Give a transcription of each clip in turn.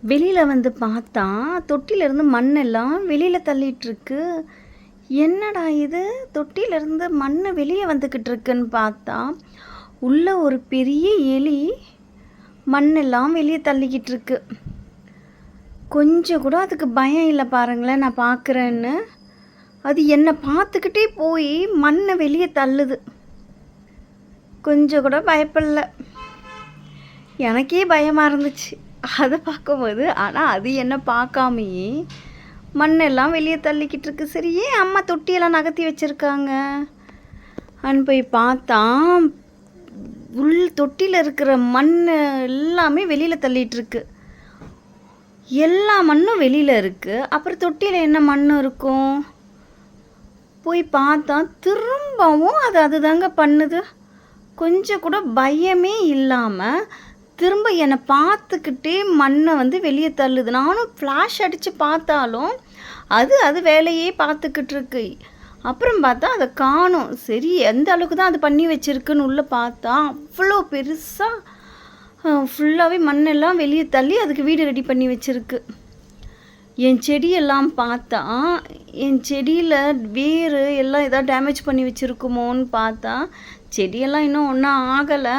வெளியில் வந்து பார்த்தா தொட்டியிலேருந்து மண்ணெல்லாம் வெளியில் தள்ளிகிட்ருக்கு. என்னடா இது, தொட்டியிலேருந்து மண் வெளியே வந்துக்கிட்டு இருக்குன்னு பார்த்தா உள்ள ஒரு பெரிய எலி மண்ணெல்லாம் வெளியே தள்ளிக்கிட்டு இருக்கு. கொஞ்சம் கூட அதுக்கு பயம் இல்லை பாருங்களேன், நான் பார்க்குறேன்னு. அது என்னை பார்த்துக்கிட்டே போய் மண்ணை வெளியே தள்ளுது. கொஞ்சம் கூட பயப்படல. எனக்கே பயமாக இருந்துச்சு அதை பார்க்கும்போது. ஆனால் அது என்ன பார்க்காமையே மண்ணெல்லாம் வெளியே தள்ளிக்கிட்டு இருக்கு. சரி, ஏன் அம்மா தொட்டியெல்லாம் நகர்த்தி வச்சுருக்காங்க அன்னு போய் பார்த்தா தொட்டியில் இருக்கிற மண் எல்லாமே வெளியில் தள்ளிகிட்ருக்கு. எல்லா மண்ணும் வெளியில் இருக்குது. அப்புறம் தொட்டியில் என்ன மண் இருக்கும்? போய் பார்த்தா திரும்பவும் அதுதாங்க பண்ணுது. கொஞ்சம் கூட பயமே இல்லாமல் திரும்ப என்னை பார்த்துக்கிட்டே மண்ணை வந்து வெளியே தள்ளுது. நானும் ஃப்ளாஷ் அடித்து பார்த்தாலும் அது வேலையே பார்த்துக்கிட்டு இருக்கு. அப்புறம் பார்த்தா அதை காணோம். சரி, எந்த அளவுக்கு தான் அது பண்ணி வச்சுருக்குன்னு உள்ளே பார்த்தா அவ்வளோ பெருசாக ஃபுல்லாகவே மண்ணெல்லாம் வெளியே தள்ளி அதுக்கு வீடு ரெடி பண்ணி வச்சுருக்கு. என் செடியெல்லாம் பார்த்தா என் செடியில் வேறு எல்லாம் எதாவது டேமேஜ் பண்ணி வச்சுருக்குமோன்னு பார்த்தா செடியெல்லாம் இன்னும் ஒன்றும் ஆகலை.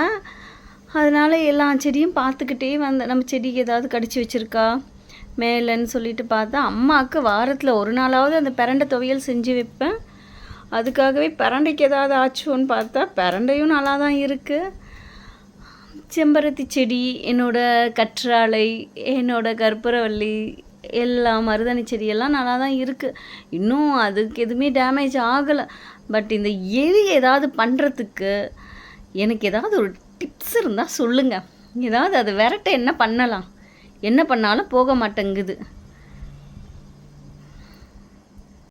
அதனால் எல்லா செடியும் பார்த்துக்கிட்டே வந்தேன். நம்ம செடிக்கு ஏதாவது கடிச்சு வச்சுருக்கா மேலேன்னு சொல்லிட்டு பார்த்தா அம்மாவுக்கு வாரத்தில் ஒரு நாளாவது அந்த பிரண்டை துவையல் செஞ்சு வைப்பேன். அதுக்காகவே பிரண்டைக்கு ஏதாவது ஆச்சோன்னு பார்த்தா பிரண்டையும் நல்லா தான் இருக்குது. செம்பருத்தி செடி, என்னோடய கற்றாழை, என்னோடய கற்பூரவள்ளி, எல்லா மருதாணி செடியெல்லாம் நல்லா தான் இருக்குது. இன்னும் அதுக்கு எதுவுமே டேமேஜ் ஆகலை. பட் இந்த எலி ஏதாவது பண்ணுறதுக்கு எனக்கு ஏதாவது ஒரு டிப்ஸ் இருந்தால் சொல்லுங்கள். ஏதாவது அதை விரட்ட என்ன பண்ணலாம்? என்ன பண்ணாலும் போக மாட்டேங்குது.